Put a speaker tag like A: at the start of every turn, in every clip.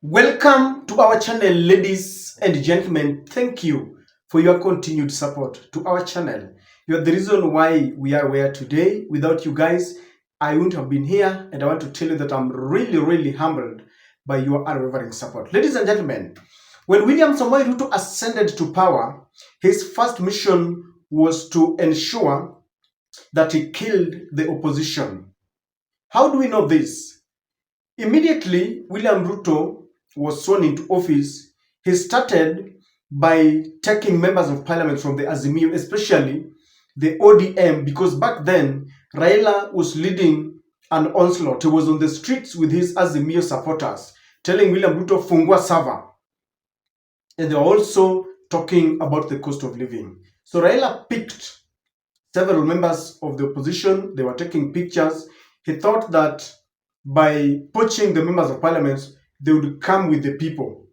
A: Welcome to our channel, ladies and gentlemen. Thank you for your continued support to our channel. You are the reason why we are where today. Without you guys, I wouldn't have been here, and I want to tell you that I'm really humbled by your unwavering support. Ladies and gentlemen, when William Samoei Ruto ascended to power, his first mission was to ensure that he killed the opposition. How do we know this? Immediately, William Ruto was sworn into office. He started by taking members of parliament from the Azimio, especially the ODM, because back then Raila was leading an onslaught. He was on the streets with his Azimio supporters, telling William Ruto, Fungua Sava. And they were also talking about the cost of living. So Raila picked several members of the opposition. They were taking pictures. He thought that by poaching the members of parliament, they would come with the people.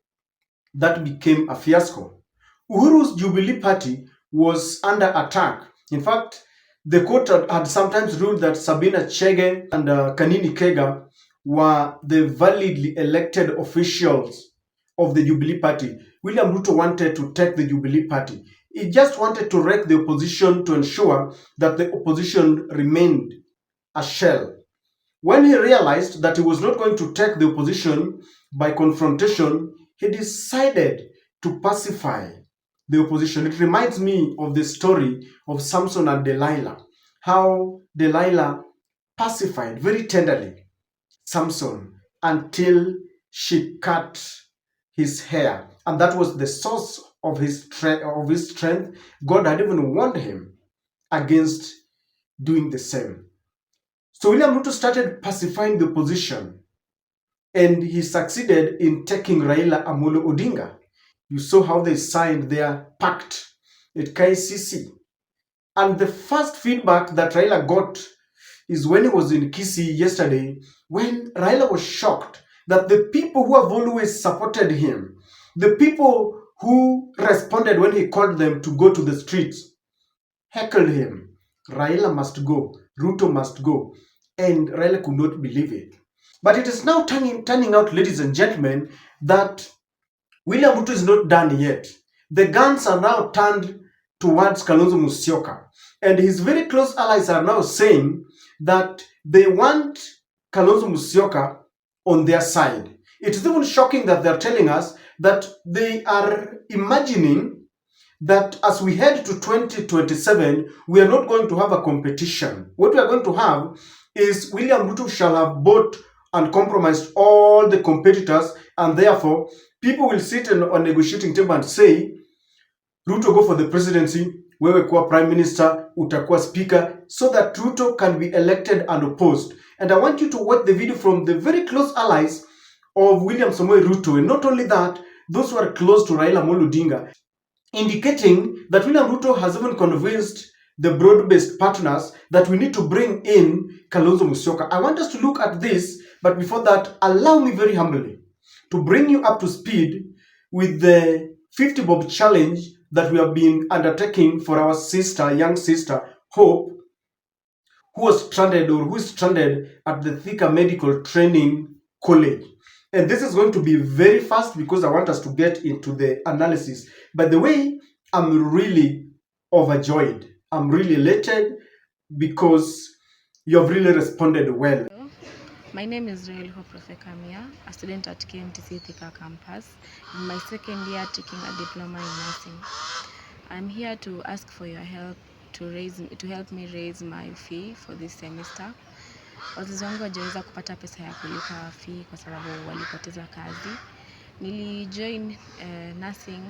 A: That became a fiasco. Uhuru's Jubilee Party was under attack. In fact, the court had sometimes ruled that Sabina Chege and Kanini Kega were the validly elected officials of the Jubilee Party. William Ruto wanted to take the Jubilee Party. He just wanted to wreck the opposition to ensure that the opposition remained a shell. When he realized that he was not going to take the opposition by confrontation, he decided to pacify the opposition. It reminds me of the story of Samson and Delilah, how Delilah pacified very tenderly Samson until she cut his hair, and that was the source of his strength. God had even warned him against doing the same. So William Ruto started pacifying the opposition, and he succeeded in taking Raila Amolo Odinga. You saw how they signed their pact at KICC. And the first feedback that Raila got is when he was in Kisii yesterday, when Raila was shocked that the people who have always supported him, the people who responded when he called them to go to the streets, heckled him. Raila must go, Ruto must go. And Raila could not believe it. But it is now turning out, ladies and gentlemen, that William Ruto is not done yet. The guns are now turned towards Kalonzo Musyoka. And his very close allies are now saying that they want Kalonzo Musyoka on their side. It is even shocking that they're telling us that they are imagining that as we head to 2027, we are not going to have a competition. What we are going to have is William Ruto shall have bought and compromised all the competitors, and therefore people will sit on a negotiating table and say, Ruto go for the presidency, wewe kuwa prime minister, utakuwa speaker, so that Ruto can be elected and opposed. And I want you to watch the video from the very close allies of William Samoei Ruto, and not only that, those who are close to Raila Amolo Odinga, indicating that William Ruto has even convinced the broad-based partners that we need to bring in Kalonzo Musyoka. I want us to look at this, but before that, allow me very humbly to bring you up to speed with the 50 Bob challenge that we have been undertaking for our sister, young sister, Hope, who was stranded or who is stranded at the Thika Medical Training College. And this is going to be very fast because I want us to get into the analysis. By the way, I'm really overjoyed. I'm really elated because you have really responded well.
B: My name is Rael Hoprofekamia, a student at KMTC Thika campus, in my second year taking a diploma in nursing. I'm here to ask for your help to help me raise my fee for this semester. Wazazi wangu hawajaweza kupata pesa ya kulipa fee kwa sababu walipoteza kazi. Nilijoin nursing,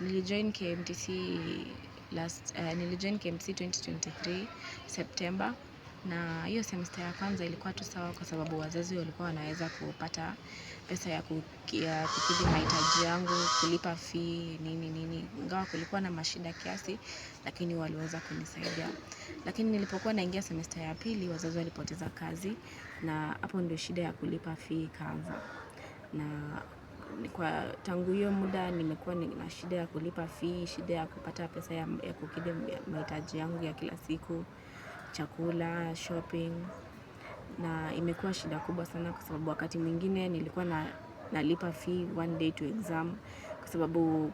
B: nilijoin KMTC 2023 September, na hiyo semester ya kwanza ilikuwa tu sawa kwa sababu wazazi walikuwa wanaweza kupata pesa ya kukidhi mahitaji yangu, kulipa fee nini. Ingawa kulikuwa na mashida kiasi, lakini waliweza kunisaidia. Lakini nilipokuwa naingia semester ya pili, wazazi walipoteza kazi, na hapo ndio shida ya kulipa fee ikaanza. Na kwa tangu hiyo muda nimekuwa na shida ya kulipa fee, shida ya kupata pesa ya kukidhi mahitaji yangu ya kila siku, chakula, shopping, na imekuwa shida kubwa sana kwa sababu wakati mwingine nilikuwa nalipa fee one day to exam, kwa sababu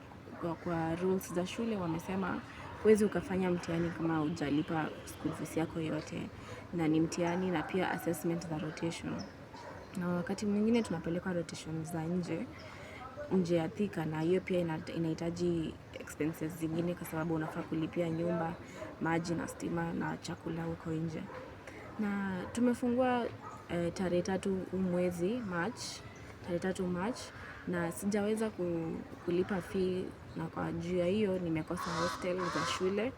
B: kwa rules za shule wamesema huwezi ukafanya mtihani kama hujalipa school fees yako yote, na ni mtihani na pia assessment za rotation. Na wakati mwingine tunapelekwa rotation za nje ya Thika, na hiyo pia inahitaji expenses zingine, kwa sababu unafaa kulipia nyumba, maji na stima na chakula huko nje. Na tumefungua tarehe 3 mwezi March, tarehe 3 March, na sijaweza kulipa fee, na kwa juu ya hiyo nimekosa hostel za shule.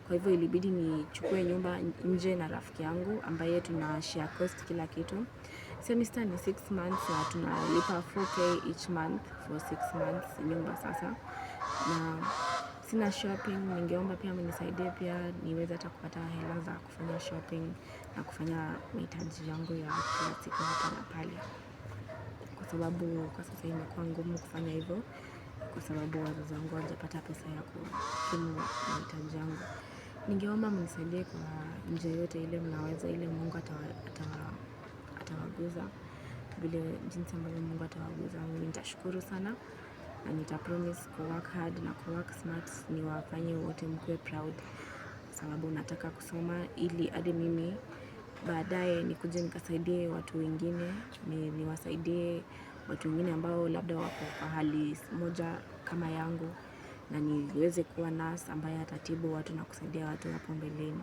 B: Kwa hivyo ilibidi nichukue nyumba nje na rafiki yangu ambaye tuna share cost kila kitu. Semester ni 6 months na tunalipa 4k each month for 6 months nyumba sasa. Na sina shopping, ningeomba pia mnisaidie pia niweze hata kupata hela za kufanya shopping na kufanya mahitaji yangu ya kila siku hapa na pale, kwa sababu kwa sasa imekuwa ngumu kufanya hivyo, kwa sababu wazazi wangu hawajapata pesa ya kukimu mahitaji yangu. Ningeomba mnisaidie kwa njia yote ile mnaweza, ile Mungu atawaguza, vile jinsi ambavyo Mungu atawaguza. Mimi nitashukuru sana, na nitapromise work hard na work smart, niwafanye wote mkuwe proud, sababu nataka kusoma ili hadi mimi baadaye nikuje nikasaidie watu wengine, niwasaidie watu wengine ambao labda wako kwa hali moja kama yangu, na niweze kuwa nurse ambaye atatibu watu na kusaidia watu hapo mbeleni.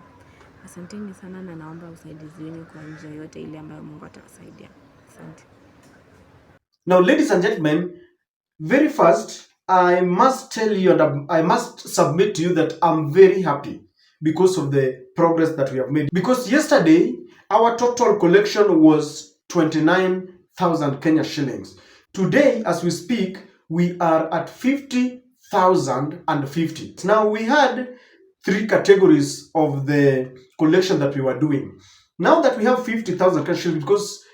B: Asanteni sana, na naomba usaidizi wenu kwa njia yote ile ambayo Mungu atawasaidia. Asante.
A: Now, ladies and gentlemen, very first, I must tell you and I must submit to you that I'm very happy because of the progress that we have made. Because yesterday, our total collection was 29,000 Kenya shillings. Today, as we speak, we are at 50,050. Now, we had 3 categories of the collection that we were doing. Now that we have 50,000 Kenya shillings, because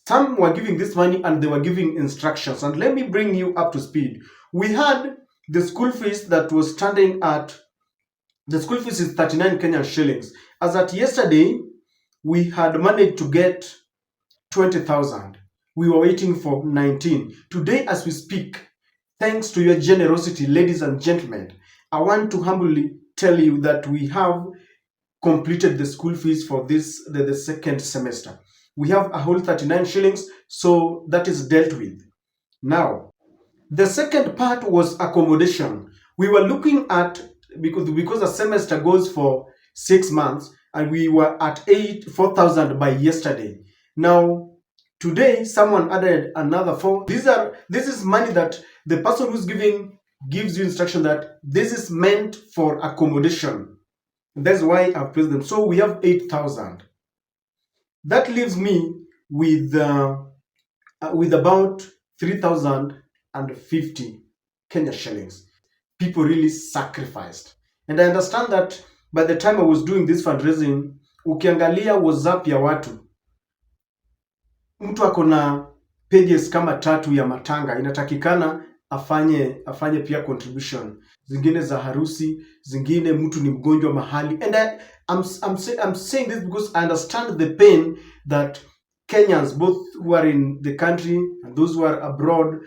A: some were giving this money and they were giving instructions. And let me bring you up to speed. We had the school fees that was standing at, the school fees is 39 Kenyan shillings. As at yesterday, we had managed to get 20,000. We were waiting for 19. Today, as we speak, thanks to your generosity, ladies and gentlemen, I want to humbly tell you that we have completed the school fees for this, the second semester. We have a whole 39 shillings, so that is dealt with. Now, the second part was accommodation. We were looking at, because a semester goes for 6 months, and we were at 4,000 by yesterday. Now, today, someone added another 4. This is money that the person who's giving gives you instruction that this is meant for accommodation. That's why I've placed them. So we have 8,000. That leaves me with about 3,050 Kenya shillings. People really sacrificed. And I understand that by the time I was doing this fundraising, ukiangalia WhatsApp ya watu, mtu ako na pages kama 3 ya matanga, inatakikana afanye pia contribution, zingine za harusi, zingine mtu ni mgonjwa mahali. And I'm saying this because I understand the pain that Kenyans, both who are in the country and those who are abroad,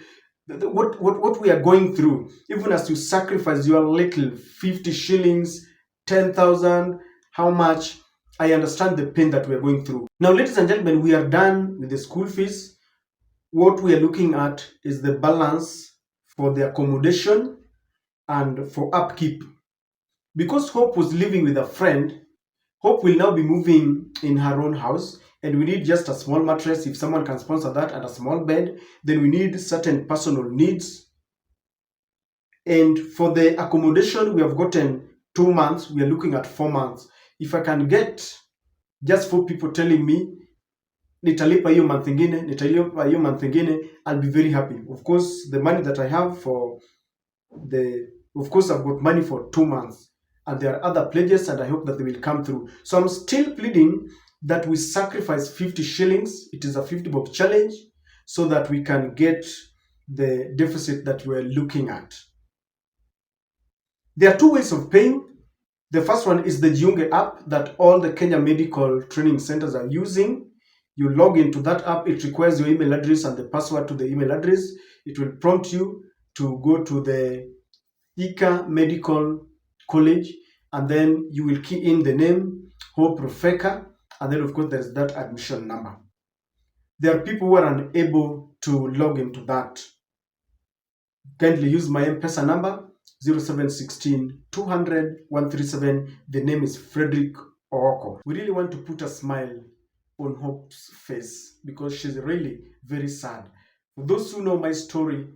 A: what we are going through. Even as you sacrifice your little 50 shillings, 10,000, how much, I understand the pain that we are going through. Now, ladies and gentlemen, we are done with the school fees. What we are looking at is the balance for the accommodation and for upkeep. Because Hope was living with a friend, Hope will now be moving in her own house, and we need just a small mattress. If someone can sponsor that, and a small bed, then we need certain personal needs. And for the accommodation, we have gotten 2 months. We are looking at 4 months. If I can get just 4 people telling me, nitalipa hiyo month ingine, nitalipa hiyo month ingine, I'll be very happy. Of course, the money that I have for of course, I've got money for 2 months. And there are other pledges, and I hope that they will come through. So I'm still pleading that we sacrifice 50 shillings. It is a 50 bob challenge, so that we can get the deficit that we're looking at. There are 2 ways of paying. The first one is the Jiunge app that all the Kenya medical training centers are using. You log into that app, it requires your email address and the password to the email address. It will prompt you to go to the Ika Medical College, and then you will key in the name, Hope Profeka, and then of course there's that admission number. There are people who are unable to log into that. Kindly use my M-Pesa number 0716 200 137. The name is Frederick Oroko. We really want to put a smile on Hope's face because she's really very sad. For those who know my story,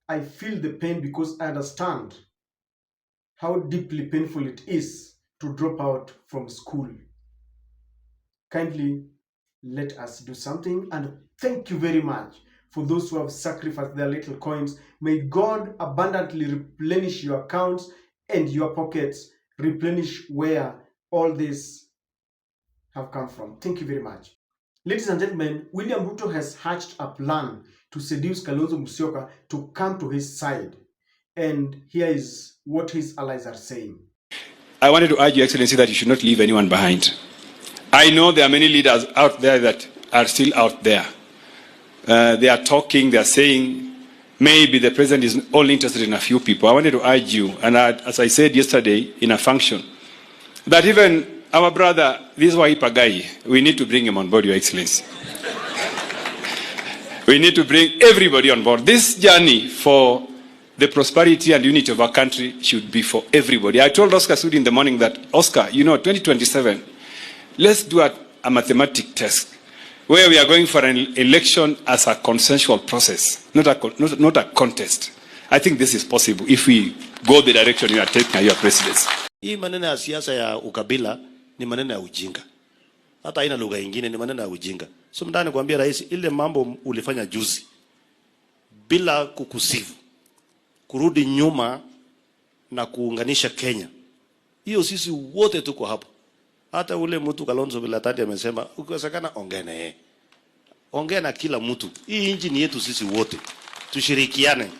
A: I feel the pain because I understand how deeply painful it is to drop out from school. Kindly let us do something, and thank you very much for those who have sacrificed their little coins. May God abundantly replenish your accounts and your pockets, replenish where all this have come from. Thank you very much. Ladies and gentlemen, William Ruto has hatched a plan to seduce Kalonzo Musyoka to come to his side. And here is what his allies are saying.
C: I wanted to urge Your Excellency that you should not leave anyone behind. I know there are many leaders out there that are still out there. They are talking, they are saying, maybe the president is only interested in a few people. I wanted to urge you, and as I said yesterday in a function, that even our brother, this Waipa guy, we need to bring him on board, Your Excellency. We need to bring everybody on board. This journey for the prosperity and unity of our country should be for everybody. I told Oscar Sudi in the morning that, Oscar, 2027, let's do a mathematic test where we are going for an election as a consensual process, not a contest. I think this is possible if we go the direction you are taking, Your Presidency.
D: Hii maneno ya siasa ya ukabila ni maneno ya ujinga. Hata haina lugha nyingine, ni maneno ya ujinga. So mtani kuambia rais, ile mambo ulifanya juzi bila kukusifu, kurudi nyuma na kuunganisha Kenya, hiyo sisi wote tuko hapo. Hata ule mtu Kalonzo bila tati amesema ukiwezekana ongea na yeye, ongea na kila mtu. Hii nchi ni yetu sisi wote, tushirikiane.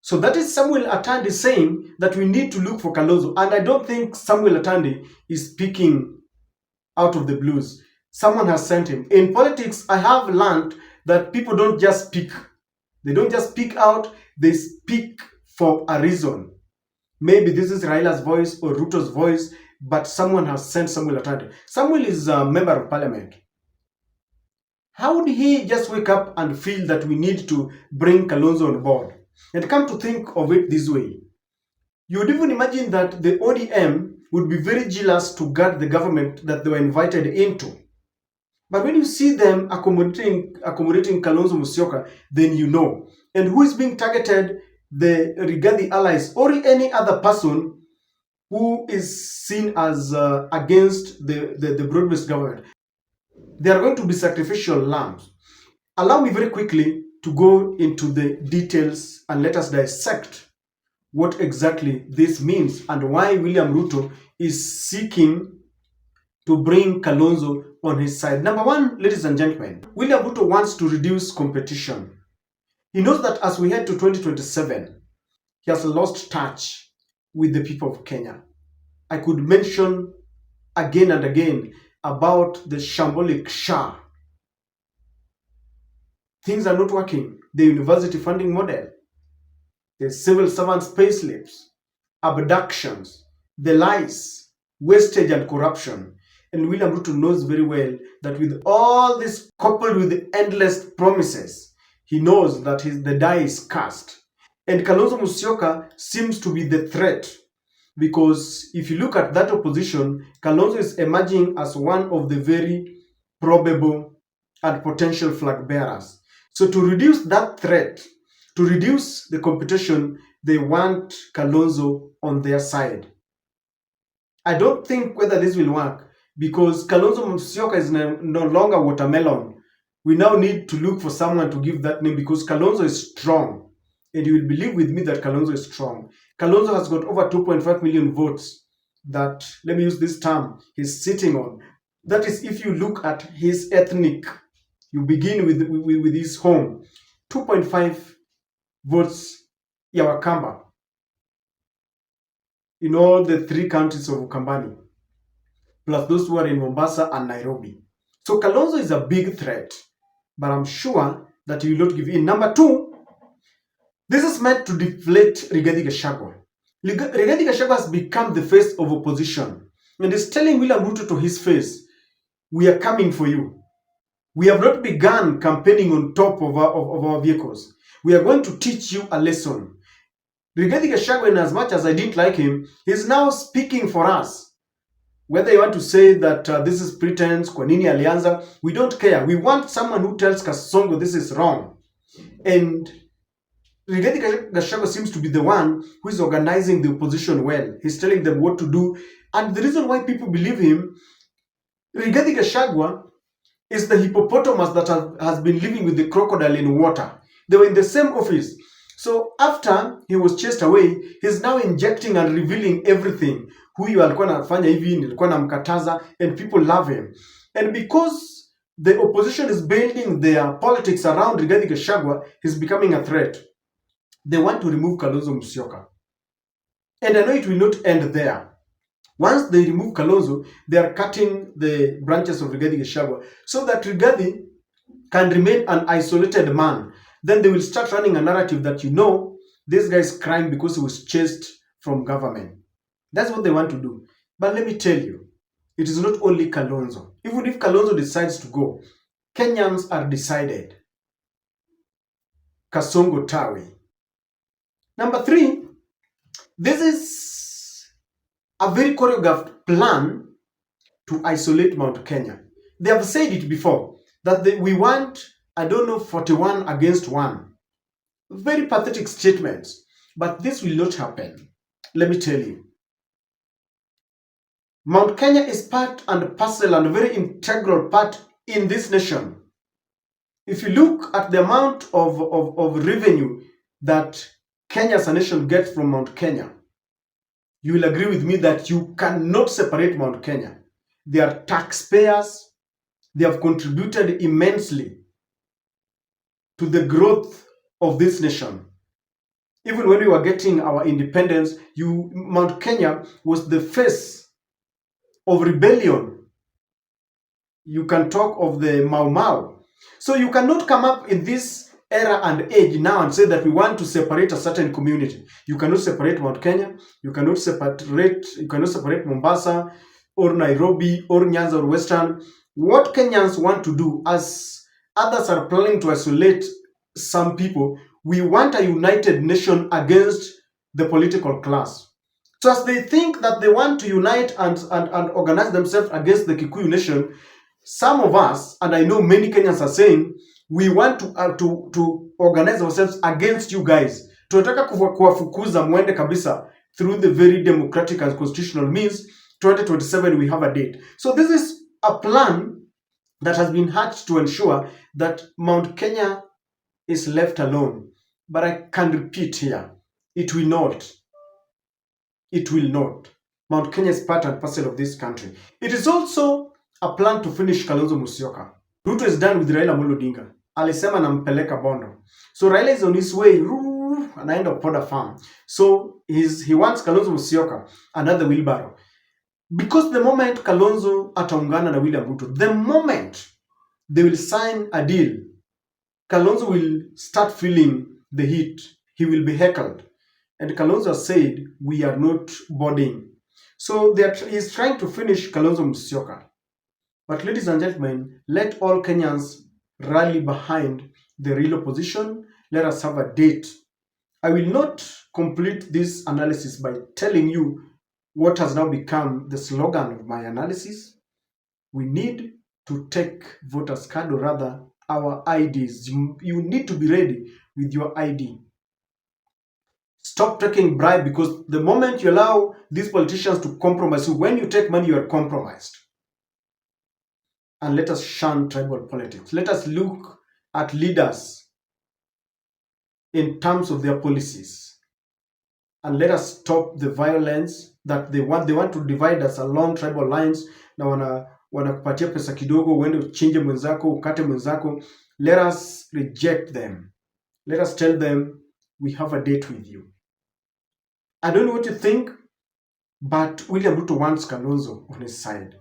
A: So that is Samuel Atandi saying that we need to look for Kalonzo, and I don't think Samuel Atandi is speaking out of the blues. Someone has sent him. In politics, I have learned that people don't just speak. They don't just speak out, they speak for a reason. Maybe this is Raila's voice or Ruto's voice, but someone has sent Samuel Atandi. Samuel is a member of parliament. How would he just wake up and feel that we need to bring Kalonzo on board? And come to think of it this way, you would even imagine that the ODM would be very jealous to guard the government that they were invited into. But when you see them accommodating Kalonzo Musyoka, then you know. And who is being targeted? The Rigathi allies or any other person who is seen as against the broad-based government. They are going to be sacrificial lambs. Allow me very quickly to go into the details and let us dissect what exactly this means and why William Ruto is seeking to bring Kalonzo on his side. Number one, ladies and gentlemen, William Ruto wants to reduce competition. He knows that as we head to 2027, he has lost touch with the people of Kenya. I could mention again and again about the shambolic SHA. Things are not working. The university funding model, the civil servants' payslips, abductions, the lies, wastage and corruption. And William Ruto knows very well that with all this coupled with the endless promises, he knows that the die is cast. And Kalonzo Musyoka seems to be the threat, because if you look at that opposition, Kalonzo is emerging as one of the very probable and potential flag bearers. So to reduce that threat, to reduce the competition, they want Kalonzo on their side. I don't think whether this will work, because Kalonzo Musyoka is no longer watermelon. We now need to look for someone to give that name, because Kalonzo is strong. And you will believe with me that Kalonzo is strong. Kalonzo has got over 2.5 million votes that, let me use this term, he's sitting on. That is, if you look at his ethnic, you begin with his home, 2.5 votes ya Wakamba in all the 3 counties of Ukambani, plus those who are in Mombasa and Nairobi. So Kalonzo is a big threat, but I'm sure that he will not give in. Number two, this is meant to deflate Rigathi Gachagua. Rigathi Gachagua has become the face of opposition and is telling William Ruto to his face, we are coming for you. We have not begun campaigning on top of our vehicles. We are going to teach you a lesson. Rigathi Gachagua, in as much as I didn't like him, he's now speaking for us. Whether you want to say that this is pretense, kwa nini alianza, we don't care. We want someone who tells Kasongo this is wrong. And Rigathi Gachagua seems to be the one who is organizing the opposition well. He's telling them what to do. And the reason why people believe him, Rigathi Gachagua is the hippopotamus that has been living with the crocodile in water. They were in the same office. So after he was chased away, he's now injecting and revealing everything. Huyu alikuwa anafanya hivi, nilikuwa namkataza, and people love him. And because the opposition is building their politics around Rigathi Gachagua, he's becoming a threat. They want to remove Kalonzo Musyoka. And I know it will not end there. Once they remove Kalonzo, they are cutting the branches of Rigathi Gachagua so that Rigathi can remain an isolated man. Then they will start running a narrative that, you know, this guy is crying because he was chased from government. That's what they want to do. But let me tell you, it is not only Kalonzo. Even if Kalonzo decides to go, Kenyans are decided. Kasongo Tawi. Number three, this is a very choreographed plan to isolate Mount Kenya. They have said it before, that we want, 41 against 1. Very pathetic statements. But this will not happen. Let me tell you. Mount Kenya is part and parcel and a very integral part in this nation. If you look at the amount of revenue that Kenya as a nation gets from Mount Kenya, you will agree with me that you cannot separate Mount Kenya. They are taxpayers. They have contributed immensely to the growth of this nation. Even when we were getting our independence, Mount Kenya was the face of rebellion. You can talk of the Mau Mau. So you cannot come up in this era and age now and say that we want to separate a certain community. You cannot separate Mount Kenya. You cannot separate Mombasa or Nairobi or Nyanza or Western. What Kenyans want to do, as others are planning to isolate some people, we want a united nation against the political class. So as they think that they want to unite and organize themselves against the Kikuyu nation, some of us, and I know many Kenyans are saying, we want to organize ourselves against you guys. Tunataka kuwafukuza mwende kabisa through the very democratic and constitutional means. 2027 we have a date. So this is a plan that has been hatched to ensure that Mount Kenya is left alone. But I can repeat here, it will not. It will not. Mount Kenya is part and parcel of this country. It is also a plan to finish Kalonzo Musyoka. Ruto is done with Raila Amolo Odinga. Alisema nampeleka Bondo. So Raila is on his way, anaenda Opoda farm. So he wants Kalonzo Musyoka, another wheelbarrow. Because the moment Kalonzo ataungana na William Ruto, the moment they will sign a deal, Kalonzo will start feeling the heat. He will be heckled. And Kalonzo said, we are not boarding. So he's trying to finish Kalonzo Musyoka. But ladies and gentlemen, let all Kenyans rally behind the real opposition. Let us have a date. I will not complete this analysis by telling you what has now become the slogan of my analysis. We need to take voters' card, or rather our IDs. You need to be ready with your ID. Stop taking bribe, because the moment you allow these politicians to compromise you, when you take money, you are compromised. And let us shun tribal politics. Let us look at leaders in terms of their policies. And let us stop the violence that they want. They want to divide us along tribal lines. Na wanakupatia pesa kidogo, uende uchinje mwenzako, ukate mwenzako. Let us reject them. Let us tell them, we have a date with you. I don't know what you think, but William Ruto wants Kalonzo on his side.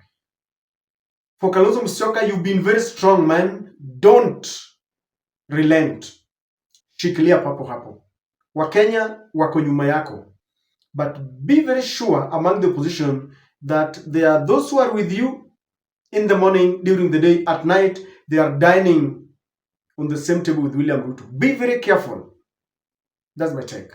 A: For Kalonzo Musyoka, you've been very strong, man. Don't relent. Shikilia papo hapo. Wakenya wako nyuma yako. But be very sure among the opposition that there are those who are with you in the morning, during the day, at night, they are dining on the same table with William Ruto. Be very careful. That's my take.